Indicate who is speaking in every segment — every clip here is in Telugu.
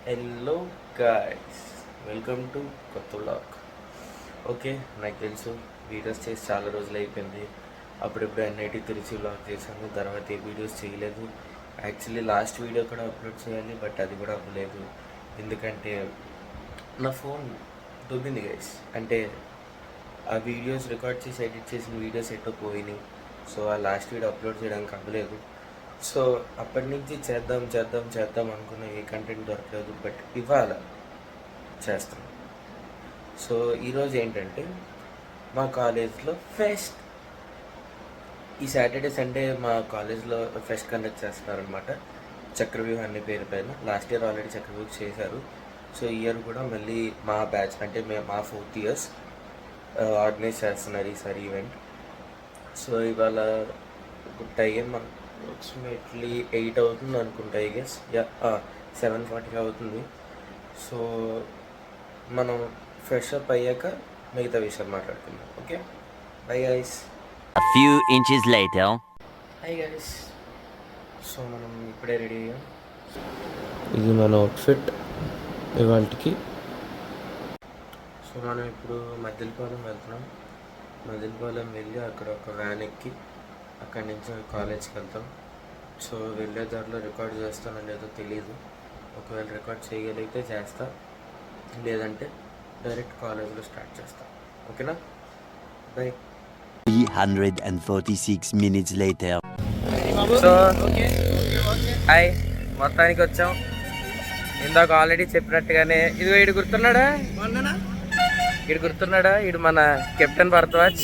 Speaker 1: హలో గాయ్స్, వెల్కమ్ టు కొత్త వ్లాగ్. ఓకే, నాకు తెలుసు వీడియోస్ చేసి చాలా రోజులు అయిపోయింది. అప్పుడెప్పుడు ఎన్ఐటి తిరిచి వ్లాగ్ చేశాను, తర్వాత ఏ వీడియోస్ చేయలేదు. యాక్చువల్లీ లాస్ట్ వీడియో కూడా అప్లోడ్ చేయాలి, బట్ అది కూడా అవ్వలేదు. ఎందుకంటే నా ఫోన్ దొబ్బింది గైస్. అంటే ఆ వీడియోస్ రికార్డ్ చేసి ఎడిట్ చేసిన వీడియోస్ ఎట్టో పోయినాయి. సో ఆ లాస్ట్ వీడియో అప్లోడ్ చేయడానికి అవ్వలేదు. సో అప్పటి నుంచి చేద్దాం అనుకున్న ఏ కంటెంట్ దొరకలేదు, బట్ ఇవాళ చేస్తాం. సో ఈరోజు ఏంటంటే మా కాలేజ్లో ఫెస్ట్. ఈ సాటర్డే సండే మా కాలేజ్లో ఫెస్ట్ కండక్ట్ చేస్తున్నారనమాట. చక్రవ్యూహం అనే పేరు పైన. లాస్ట్ ఇయర్ ఆల్రెడీ చక్రవ్యూహం చేశారు. సో ఈ ఇయర్ కూడా మళ్ళీ మా బ్యాచ్ అంటే మా 4th years ఆర్గనైజ్ చేస్తున్నారు ఈసారి ఈవెంట్. సో ఇవాళ టైం అప్రాక్సిమేట్లీ 8 అవుతుంది అనుకుంటా, ఐ గెస్. 7:40 అవుతుంది. సో మనం ఫ్రెష్ అప్ అయ్యాక మిగతా విషయాలు మాట్లాడుకుందాం. Okay, bye guys.
Speaker 2: A few inches later.
Speaker 1: Hi guys. So మనం ఇప్పుడే రెడీ అయ్యాం. ఇది మన అవుట్ఫిట్ ఇవాళకి. సో మనం ఇప్పుడు మద్దిలపాలెం వెళ్తున్నాం. మద్దిలపాలెం వెళ్ళి అక్కడ ఒక వ్యాన్ ఎక్కి అక్కడి నుంచి కాలేజ్కి వెళ్తాం. సో వెళ్ళే దారిలో రికార్డ్ చేస్తానో లేదో తెలీదు. ఒకవేళ రికార్డ్ చేయగలిగితే చేస్తా, లేదంటే డైరెక్ట్ కాలేజ్లో స్టార్ట్ చేస్తా. ఓకేనా, by.
Speaker 2: 346 minutes later.
Speaker 1: So hi, మొత్తానికి వచ్చాం. ఇందాక ఆల్రెడీ చెప్పినట్టుగానే ఇది వీడు గుర్తున్నాడా, వీడు మన కెప్టెన్ భరద్వాజ్.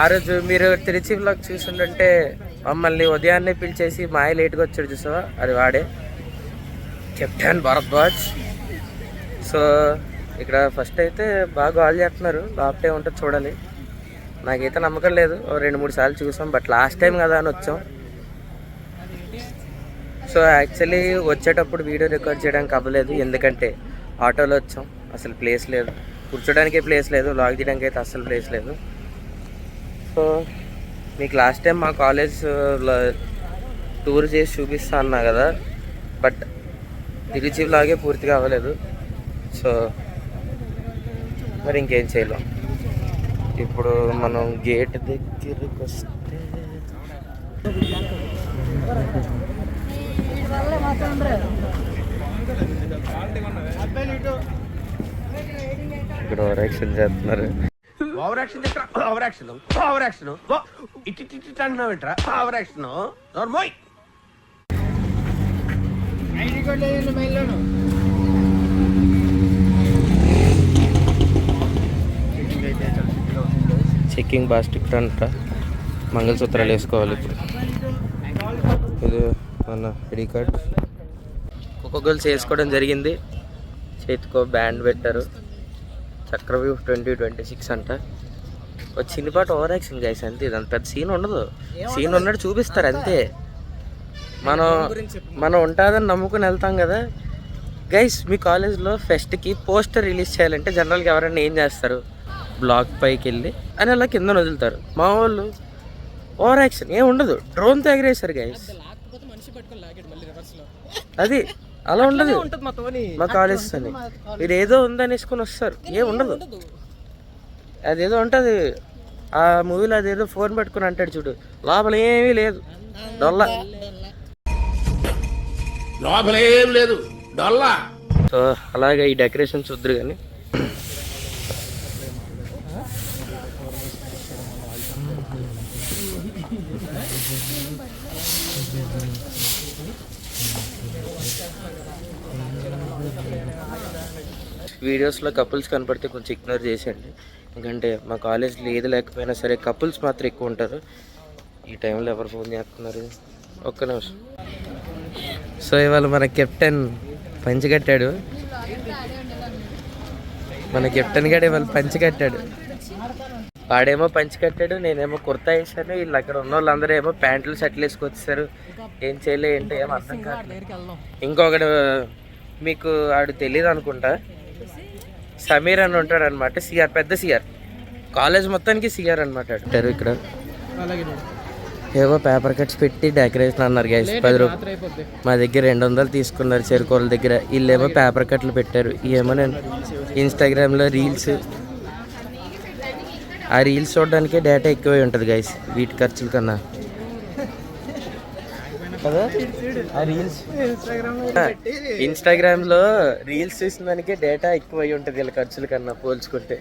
Speaker 1: ఆ రోజు మీరు తిరుచి వ్లాగ్ చూస్తుంటే మమ్మల్ని ఉదయాన్నే పిలిచేసి మాయ లేట్గా వచ్చాడు చూసావా, అది వాడే కెప్టెన్ భరద్వాజ్. సో ఇక్కడ ఫస్ట్ అయితే బాగా గాల్ చేస్తున్నారు, లోపటే ఉంటుంది చూడాలి. నాకైతే నమ్మకం లేదు, 2-3 సార్లు చూసాం, బట్ లాస్ట్ టైం కదా అని వచ్చాం. సో యాక్చువల్లీ వచ్చేటప్పుడు వీడియో రికార్డ్ చేయడానికి అవ్వలేదు, ఎందుకంటే ఆటోలో వచ్చాం. అసలు ప్లేస్ లేదు, కూర్చోడానికి ప్లేస్ లేదు, వ్లాగ్ తీయడానికి అయితే అసలు ప్లేస్ లేదు. సో మీకు లాస్ట్ టైం మా కాలేజ్ టూర్ చేసి చూపిస్తా అన్నా కదా, బట్ తిరుచి వ్లాగే పూర్తిగా అవ్వలేదు. సో మరి ఇంకేం చేయలేం. ఇప్పుడు మనం గేట్ దగ్గరికి వస్తే ఇక్కడ ఓవరాక్షన్ చేస్తున్నారు.
Speaker 3: ఓవరాక్షన్ ఇట్టి అంటున్నావు ఏంట్రా? ఓవరాక్షన్ నోర్మోయ్.
Speaker 1: చెక్కింగ్ బాగా స్ట్రిక్ట్ అంట. మంగళసూత్రాలు వేసుకోవాలి ఇప్పుడు. ఇది మన ఐడి కార్డ్. ఒక్కొక్కరు చేసుకోవడం జరిగింది. చేతికో బ్యాండ్ పెట్టారు. చక్రవ్యూహ్ 2026 అంట. ఒక చిన్నపాటి ఓవర్ యాక్షన్ గైస్, అంతే. ఇదంత పెద్ద సీన్ ఉండదు. సీన్ ఉన్నట్టు చూపిస్తారు అంతే. మనం ఉంటుందని నమ్ముకుని వెళ్తాం కదా గైస్. మీ కాలేజ్లో ఫెస్ట్కి పోస్టర్ రిలీజ్ చేయాలంటే జనరల్గా ఎవరైనా ఏం చేస్తారు, బ్లాక్ పైకి వెళ్ళి అని అలా కింద వదులుతారు. మా వాళ్ళు ఓవర్ యాక్షన్ ఏం ఉండదు, డ్రోన్తో ఎగరేసారు గైస్. అది అలా ఉండదు మా కాలేజ్ అని. మీరు ఏదో ఉందనేసుకొని వస్తారు, ఏం ఉండదు. అదేదో ఉంటుంది ఆ మూవీలో, అదేదో ఫోన్ పెట్టుకుని అంటాడు చూడు, లోపల ఏమీ లేదు, డొల్లా. సో అలాగే ఈ డెకరేషన్ చూద్దరు కానీ వీడియోస్లో కపుల్స్ కనపడితే కొంచెం ఇగ్నోర్ చేసేయండి. ఎందుకంటే మా కాలేజ్లో ఏది లేకపోయినా సరే కపుల్స్ మాత్రం ఎక్కువ ఉంటారు. ఈ టైంలో ఎవరు ఫోన్ చేస్తున్నారు, ఒక్క నిమిషం. సో ఇవాళ మన కెప్టెన్ పంచికట్టాడు. మన కెప్టెన్ గడే ఇవాళ పంచికట్టాడు. వాడేమో పంచికట్టాడు, నేనేమో కుర్తా వేసాను. వీళ్ళు అక్కడ ఉన్న వాళ్ళందరూ ఏమో ప్యాంట్లు షర్ట్లు వేసుకొచ్చేసారు. ఏం చేయలే ఏంటో ఏమో అర్థం కాదు. ఇంకొకడు మీకు ఆడు తెలియదు అనుకుంటా, సమీర్ అని ఉంటాడు అనమాట. సిఆర్, పెద్ద సిఆర్, కాలేజ్ మొత్తానికి సిఆర్ అనమాట. ఇక్కడ ఏవో పేపర్ కట్స్ పెట్టి డెకరేషన్ అన్నారు గైస్ 10 రూపాయలు. మా దగ్గర 200 తీసుకున్నారు చెరుకోల దగ్గర. వీళ్ళేమో పేపర్ కట్లు పెట్టారు. ఏమో నేను ఇన్స్టాగ్రామ్లో రీల్స్, ఆ రీల్స్ చూడడానికే డేటా ఎక్కువై ఉంటుంది గైస్ వీటి ఖర్చుల కన్నా కదా. ఆ రీల్స్ ఇన్స్టాగ్రామ్లో రీల్స్ చూసిన దానికే డేటా ఎక్కువ అయి ఉంటుంది వీళ్ళ ఖర్చుల కన్నా పోల్చుకుంటే.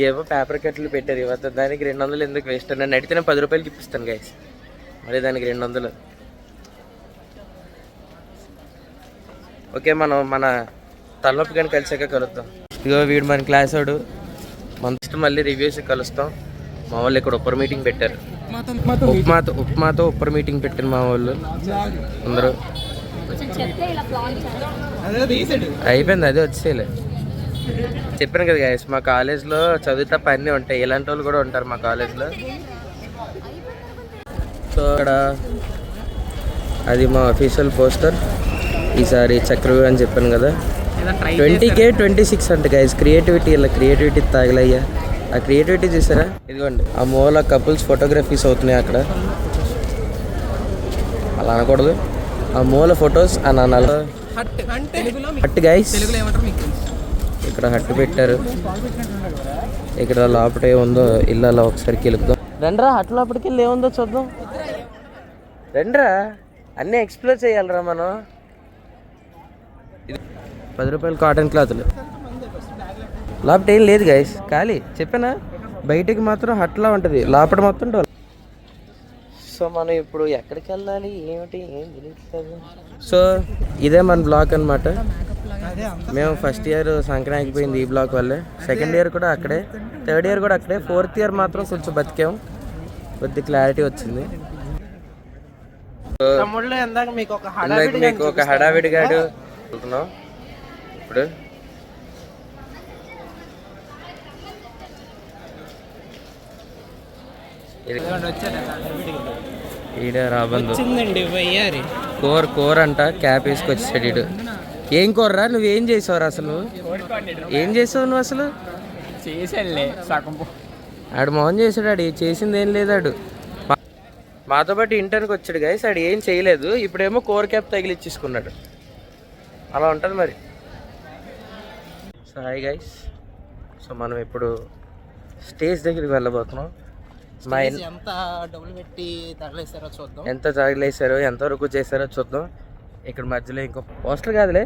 Speaker 1: ఏవో పేపర్ కట్లు పెట్టారు ఇవత, దానికి 200 ఎందుకు వేస్ట్? నన్ను అడిగితే నేను 10 రూపాయలకి ఇప్పిస్తాను గైస్, మరి దానికి 200. ఓకే, మనం మన తలనొప్పి కానీ కలిసాక కలుద్దాం. ఇదిగో వీడు మన క్లాస్ వాడు, మన మళ్ళీ రివ్యూస్ కలుస్తాం. మా వాళ్ళు ఇక్కడ ఉప్పర్ మీటింగ్ పెట్టారు. ఉప్మాతో ఉప్పర్ మీటింగ్ పెట్టారు మా వాళ్ళు అందరూ. అయిపోయింది, అదే వచ్చేలే. చెప్పాను కదా గైస్, మా కాలేజ్లో చదువు తప్ప అన్నీ ఉంటాయి. ఇలాంటి వాళ్ళు కూడా ఉంటారు మా కాలేజ్లో. సో అక్కడ అది మా అఫీషియల్ పోస్టర్. ఈసారి చక్రవ్యూహం అని చెప్పాను కదా, 20K 26 అంట గైస్. క్రియేటివిటీ, ఇలా క్రియేటివిటీ తాగలయ్యా. ఆ క్రియేటివిటీ చూసారా? ఇదిగోండి ఆ మూల కపుల్స్ ఫోటోగ్రఫీస్ అవుతున్నాయి అక్కడ. అలా అనకూడదు, ఆ మూల ఫొటోస్ అని అనాలి. హట్ గైస్, ఇక్కడ హట్టు పెట్టారు. ఇక్కడ లోపల ఏముందో ఇల్లు అలా ఒకసారి కెలుపుదాం. రండ్రా హట్ లోపలికి వెళ్ళి ఏముందో చూద్దాం. రండ్రా, అన్నీ ఎక్స్ప్లోర్ చేయాలరా మనం. 10 రూపాయలు కాటన్ క్లాతులు. లోపల ఏం లేదు గైస్, ఖాళీ. చెప్పానా, బయటికి మాత్రం హట్లా ఉంటుంది, లోపల మొత్తం డోల్. సో మనం ఇప్పుడు ఎక్కడికి వెళ్ళాలి ఏమిటి ఏం తెలియట్లేదు. సో ఇదే మన బ్లాక్ అనమాట. మేము ఫస్ట్ ఇయర్ సంక్రాంతికి పోయింది ఈ బ్లాక్ వల్లే. సెకండ్ ఇయర్ కూడా అక్కడే, థర్డ్ ఇయర్ కూడా అక్కడే, ఫోర్త్ ఇయర్ మాత్రం కొంచెం బతికాం, కొద్ది క్లారిటీ వచ్చింది. మీకు ఒక హడావిడి గాడు అనుకున్నాం. ఇప్పుడు ఈడ రాబందు కూర అంట, క్యాప్ వేసుకొచ్చాడు ఈడు. ఏం కూరరా? నువ్వేం చేసావురా అసలు? ఏం చేసావు నువ్వు అసలు? ఆడు మోహన్ చేసాడు, ఆడు చేసింది ఏం లేదాడు. మాతో పాటు ఇంటర్కి వచ్చాడు గైస్, ఆడు ఏం చేయలేదు. ఇప్పుడేమో కోర్ క్యాప్ తగిలిచ్చేసుకున్నాడు. అలా ఉంటుంది మరి. సో హాయ్ గైస్, సో మనం ఇప్పుడు స్టేజ్ దగ్గరికి వెళ్ళబోతున్నాం. మా
Speaker 4: ఎంత డబ్బులు పెట్టి తగలేసారో చూద్దాం,
Speaker 1: ఎంత తగిలేసారో ఎంతవరకు చేశారో చూద్దాం. ఇక్కడ మధ్యలో ఇంకో పోస్టర్ కాదులే,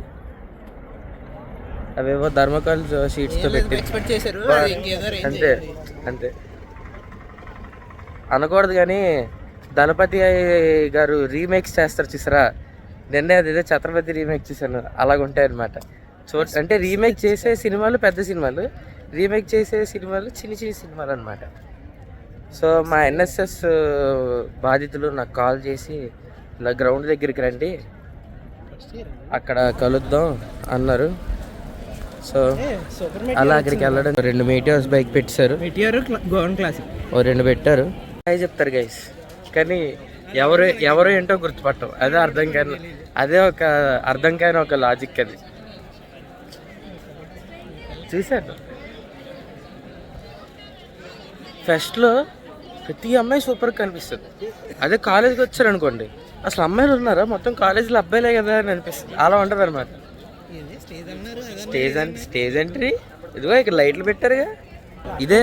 Speaker 1: అవేవో థర్మోకాల్ షీట్స్తో పెట్టి
Speaker 4: ఎక్స్పెక్ట్ చేశారు.
Speaker 1: అంతే అంతే అనకూడదు. కానీ దళపతి గారు రీమేక్స్ చేస్తారు చూసారా, నిన్నే అదేదో ఛత్రపతి రీమేక్ చూసాను, అలాగుంటాయి అనమాట. అంటే రీమేక్ చేసే సినిమాలు పెద్ద సినిమాలు, రీమేక్ చేసే సినిమాలు చిన్న చిన్న సినిమాలు అనమాట. సో మా ఎన్ఎస్ఎస్ బాధితులు నాకు కాల్ చేసి ఇలా గ్రౌండ్ దగ్గరికి రండి, అక్కడ కలుద్దాం అన్నారు. సో అలా అక్కడికి వెళ్ళడం 2 మీటియోర్స్ బైక్ పెట్టారు, ఓ 2 పెట్టారు. అవి చెప్తారు గైస్, కానీ ఎవరు ఏంటో గుర్తుపట్టం. అదే ఒక అర్థం కాని ఒక లాజిక్ అది. చూశాను ఫెస్ట్లో ప్రతి అమ్మాయి సూపర్గా కనిపిస్తుంది. అదే కాలేజ్కి వచ్చారనుకోండి, అసలు అమ్మాయిలు ఉన్నారా, మొత్తం కాలేజీలో అబ్బాయిలే కదా అని అనిపిస్తుంది. అలా ఉంటుంది అనమాట. స్టేజ్ ఎంట్రీ ఇదిగో ఇక్కడ లైట్లు పెట్టారుగా, ఇదే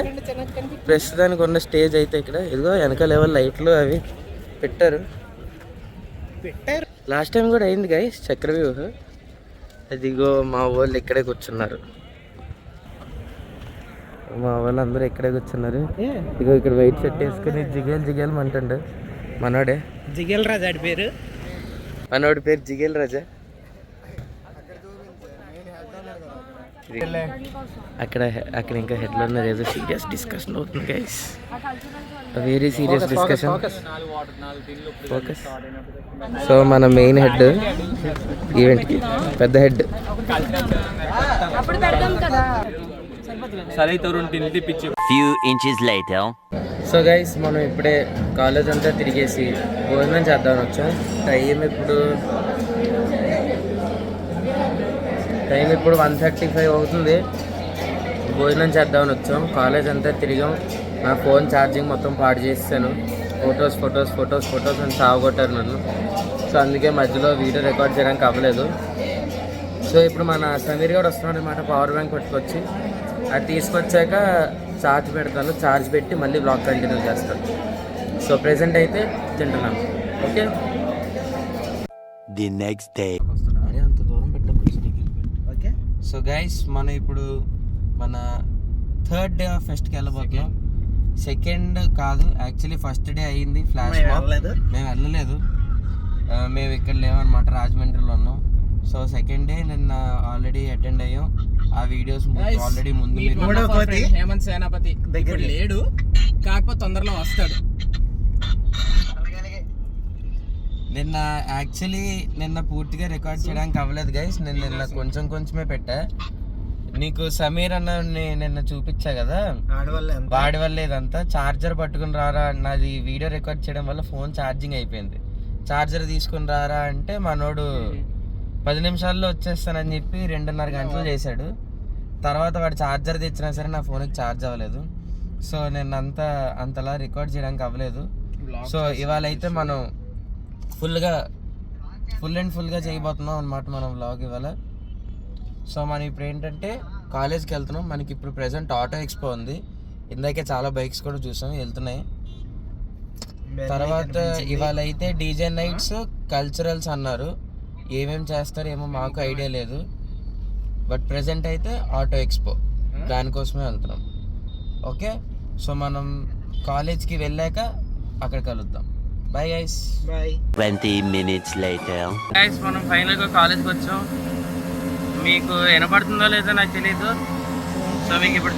Speaker 1: ప్రస్తుతానికి ఉన్న స్టేజ్ అయితే. ఇక్కడ ఇదిగో వెనక లెవెల్ లైట్లు అవి పెట్టారు. లాస్ట్ టైం కూడా అయింది గైస్ చక్రవ్యూహం. అదిగో మా వాళ్ళు ఇక్కడే కూర్చున్నారు, మా వాళ్ళు అందరూ ఇక్కడే కూర్చున్నారు. ఇగో ఇక్కడ వైట్ షర్ట్ వేసుకుని జిగేల్ అంటుండే మనోడే.
Speaker 4: జిగేల్ రాజా పేరు,
Speaker 1: మనోడి పేరు జిగేల్ రాజా. అక్కడ ఇంకా హెడ్లో ఉన్నారు, ఏదో సీరియస్ డిస్కషన్ అవుతుంది guys, very serious discussion. Focus. So మన మెయిన్ హెడ్ ఈవెంట్కి, పెద్ద head.
Speaker 2: Few inches later.
Speaker 1: So guys మనం ఇప్పుడే కాలేజ్ అంతా తిరిగేసి భోజనం చేద్దామని వచ్చాం. టైం ఇప్పుడు 1:35 అవుతుంది. భోజనం చేద్దామని వచ్చాం, కాలేజ్ అంతా తిరిగాం. నా ఫోన్ ఛార్జింగ్ మొత్తం పాడు చేసాను. ఫొటోస్ అని సాగొట్టారు నన్ను. సో అందుకే మధ్యలో వీడియో రికార్డ్ చేయడానికి అవ్వలేదు. సో ఇప్పుడు మన సమీర్ గారు వస్తున్నాడు అనమాట, పవర్ బ్యాంక్ పట్టుకొచ్చి. అది తీసుకొచ్చాక ఛార్జ్ పెడతాను, ఛార్జ్ పెట్టి మళ్ళీ బ్లాగ్ కంటిన్యూ చేస్తాను. సో ప్రెజెంట్ అయితే తింటున్నాను. Okay,
Speaker 2: The next day.
Speaker 1: అరే అంత దూరం పెట్టవచ్చు.
Speaker 4: ఓకే.
Speaker 1: సో గైస్, మనం ఇప్పుడు మన థర్డ్ డే ఆఫ్ ఫెస్ట్కి వెళ్ళబోతున్నాం. సెకండ్ కాదు, యాక్చువల్లీ ఫస్ట్ డే అయ్యింది ఫ్లాష్ మాబ్. మేము వెళ్ళలేదు, మేము ఇక్కడ లేవన్నమాట, రాజమండ్రిలో ఉన్నాం. సో సెకండ్ డే నిన్న ఆల్రెడీ అటెండ్ అయ్యాం. ఆ వీడియోస్ ఆల్రెడీ ముందు
Speaker 4: హేమంత్ సేనాపతి దగ్గర లేడు, కాకపోతే తొందరలో వస్తాడు.
Speaker 1: నిన్న పూర్తిగా రికార్డ్ చేయడానికి అవ్వలేదు గైస్. నేను నిన్న కొంచెమే పెట్టా. నీకు సమీర్ అన్న నిన్న చూపించా కదా, వాడి వల్ల ఇదంతా. ఛార్జర్ పట్టుకుని రారా, నాది వీడియో రికార్డ్ చేయడం వల్ల ఫోన్ ఛార్జింగ్ అయిపోయింది. ఛార్జర్ తీసుకుని రారా అంటే మనోడు 10 నిమిషాల్లో వచ్చేస్తానని చెప్పి 2.5 గంటలు చేశాడు. తర్వాత వాడు ఛార్జర్ తెచ్చినా సరే నా ఫోన్కి ఛార్జ్ అవ్వలేదు. సో నేను అంతలా రికార్డ్ చేయడానికి అవ్వలేదు. సో ఇవాళ అయితే మనం ఫుల్ అండ్ ఫుల్గా చేయబోతున్నాం అనమాట మనం వ్లాగ్ ఇవాళ. సో మనం ఇప్పుడు ఏంటంటే కాలేజ్కి వెళ్తున్నాం. మనకి ఇప్పుడు ప్రెసెంట్ ఆటో ఎక్స్పో ఉంది. ఇందాకే చాలా బైక్స్ కూడా చూసాం వెళ్తున్నాయి. తర్వాత ఇవాళ అయితే డీజే నైట్స్, కల్చరల్స్ అన్నారు. ఏమేమి చేస్తారో ఏమో మాకు ఐడియా లేదు. బట్ ప్రెసెంట్ అయితే ఆటో ఎక్స్పో, దానికోసమే వెళ్తున్నాం. ఓకే, సో మనం కాలేజ్కి వెళ్ళాక అక్కడ కలుద్దాం. Bye guys.
Speaker 2: 20 minutes later.
Speaker 1: Guys, మనం ఫైనల్గా కాలేజ్కి వచ్చాం. మీకు వినపడుతుందో లేదో నాకు తెలియదు. సో మీకు ఇప్పుడు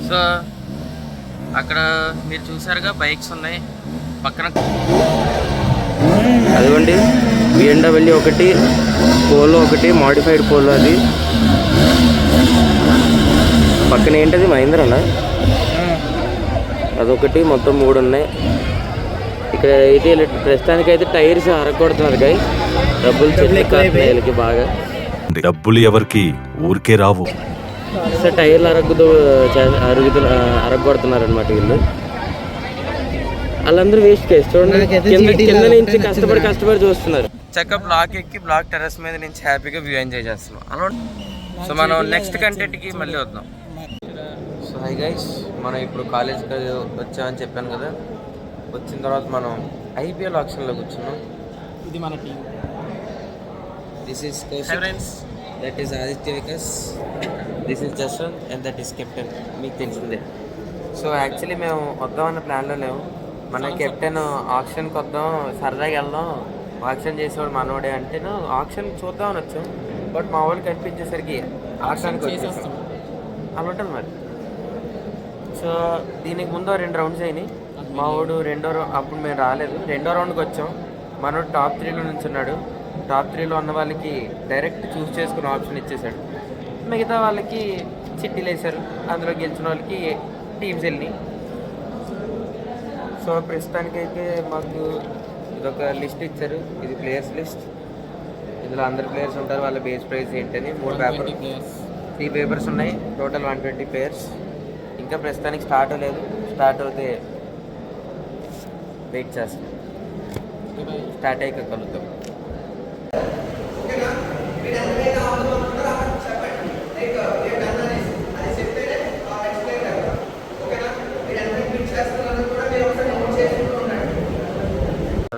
Speaker 1: సో అక్కడ మీరు చూసారుగా బైక్స్ ఉన్నాయి పక్కన. అదిగోండి BMW ఒకటి, పోలో ఒకటి, మోడిఫైడ్ పోలో. అది పక్కన ఏంటది మహీంద్రానా, అదొకటి. మొత్తం 3 ఉన్నాయి. ఇక్కడ అయితే ప్రస్తుతానికి అయితే టైర్స్ అరగొడుతున్నారు గై. డబ్బులు చెట్లకి బాగా.
Speaker 5: డబ్బులు ఎవరికి ఊరికే రావు.
Speaker 1: సో టైర్లు అరగొడుతున్నారు అనమాట వీళ్ళు. వాళ్ళందరూ వేస్ట్ కేసు చూడండి, కింద నుంచి కష్టపడి చూస్తున్నారు. చక్కగా బ్లాక్ ఎక్కి బ్లాక్ టెర్రస్ మీద నుంచి హ్యాపీగా వ్యూ ఎంజాయ్ చేస్తున్నాం అలా. సో మనం నెక్స్ట్ కంటెంట్కి మళ్ళీ వద్దాం. సో హై గైస్, మనం ఇప్పుడు కాలేజ్కి వచ్చామని చెప్పాను కదా. వచ్చిన తర్వాత మనం IPL ఆప్షన్లో కూర్చున్నాం.
Speaker 4: ఇది మన team.
Speaker 1: This is friends, that is Aditya Vikas, this is Jaswanth and that is captain. మీకు తెలిసిందే. సో యాక్చువల్లీ మేము వద్దామన్న ప్లాన్లో లేవు. మన కెప్టెన్ ఆప్షన్కి వద్దాం, సరదాగా వెళ్దాం, ఆప్షన్ చేసేవాడు మనోడే అంటే ఆప్షన్ చూద్దామని వచ్చాం. బట్ మా వాళ్ళు కనిపించేసరికి ఆప్షన్కి వచ్చేస్తాం అలా ఉంటుంది మరి. సో దీనికి ముందు 2 రౌండ్స్ అయినాయి. మా వాడు అప్పుడు మేము రాలేదు, 2వ రౌండ్కి వచ్చాం. మనోడు టాప్ 3లో నుంచున్నాడు. టాప్ 3లో ఉన్న వాళ్ళకి డైరెక్ట్ చూస్ చేసుకుని ఆప్షన్ ఇచ్చేసాడు. మిగతా వాళ్ళకి చిట్టీలు వేశారు, అందులో గెలిచిన వాళ్ళకి టీమ్స్ వెళ్ళి. సో ప్రస్తుతానికైతే మాకు ఇదొక లిస్ట్ ఇచ్చారు. ఇది ప్లేయర్స్ లిస్ట్. ఇందులో అందరు ప్లేయర్స్ ఉంటారు, వాళ్ళ బేస్ ప్రైస్ ఏంటని. 3 పేపర్స్ ఉన్నాయి. Total 120 players. ఇంకా ప్రస్తుతానికి స్టార్ట్ అవ్వలేదు. స్టార్ట్ అవుతే వెయిట్ చేస్తాం. స్టార్ట్ అయ్యాక కలుద్దాం.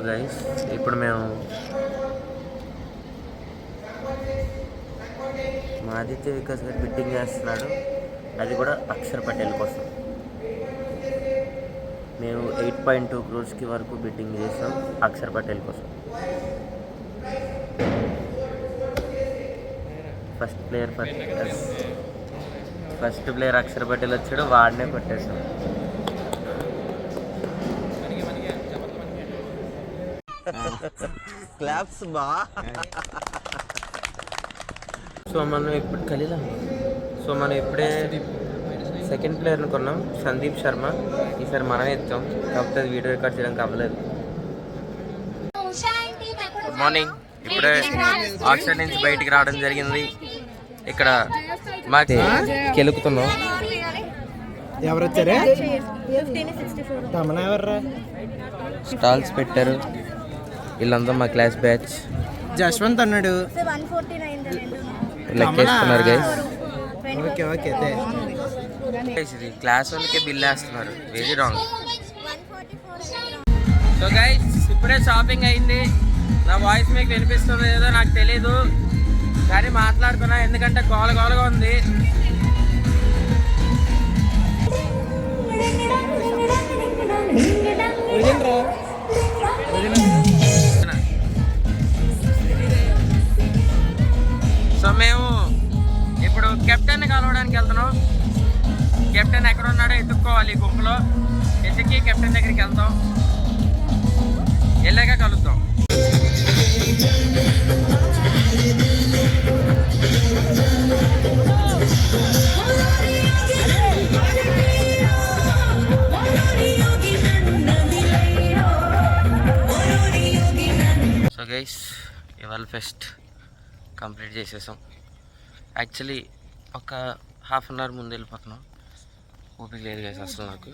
Speaker 1: గైస్, ఇప్పుడు మేము మా ఆదిత్య వికాస్ గారు బిట్టింగ్ చేస్తున్నాడు. అది కూడా అక్షర్ పటేల్ కోసం. మేము 8.2 crores వరకు బిట్టింగ్ చేసాం అక్షర్ పటేల్ కోసం. ఫస్ట్ ప్లేయర్ అక్షర్ పటేల్ వచ్చాడు, వాడినే కొట్టేసాం.
Speaker 3: క్లాప్స్ బా.
Speaker 1: సో మనం ఇప్పుడు ఇప్పుడే సెకండ్ ప్లేయర్ని కొన్నాం, సందీప్ శర్మ. ఈసారి మనమే ఇస్తాం, కాకపోతే అది వీడియో రికార్డ్ చేయడానికి అవ్వలేదు. Good morning. ఇప్పుడే హాస్టల్ నుంచి బయటికి రావడం జరిగింది. ఇక్కడ మాకు కెలుకుతున్నాం.
Speaker 4: ఎవరు వచ్చారే? తమన ఎవర్రా?
Speaker 1: స్టాల్స్ పెట్టారు. వీళ్ళంతా మా క్లాస్ బ్యాచ్.
Speaker 4: జశ్వంత్ అన్నాడు.
Speaker 1: లెక్కేస్తున్నారు గైస్.
Speaker 4: Okay okay.
Speaker 1: ఇది క్లాస్ వాళ్ళకే బిల్ వేస్తున్నారు, వెరీ రాంగ్. సో గైస్ ఇప్పుడే షాపింగ్ అయింది. నా వాయిస్ మీకు వినిపిస్తుందో లేదో నాకు తెలీదు, కానీ మాట్లాడుతున్నా ఎందుకంటే గోలగోలగా ఉంది. సో మేము ఇప్పుడు కెప్టెన్ కలవడానికి వెళ్తున్నాం. కెప్టెన్ ఎక్కడ ఉన్నాడో ఎత్తుక్కోవాలి. ఈ గుంపులో ఎత్తుకి కెప్టెన్ దగ్గరికి వెళ్తాం. వెళ్ళాక కలుద్దాం. సో గైస్ ఇవాళ ఫెస్ట్ కంప్లీట్ చేసేసాం. యాక్చువల్లీ ఒక హాఫ్ అన్ అవర్ ముందు వెళ్ళిపోతున్నాం. ఓపిక లేదు గైస్ అసలు నాకు.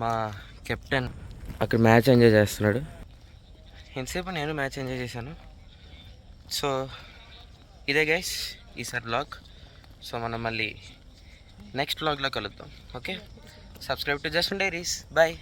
Speaker 1: మా కెప్టెన్ అక్కడ మ్యాచ్ ఎంజాయ్ చేస్తున్నాడు. ఎంతసేపు నేను మ్యాచ్ ఎంజాయ్ చేశాను. సో ఇదే గైస్ ఈసారి వ్లాగ్. సో మనం మళ్ళీ నెక్స్ట్ వ్లాగ్లో కలుద్దాం. Okay, subscribe to Just Diaries. Bye.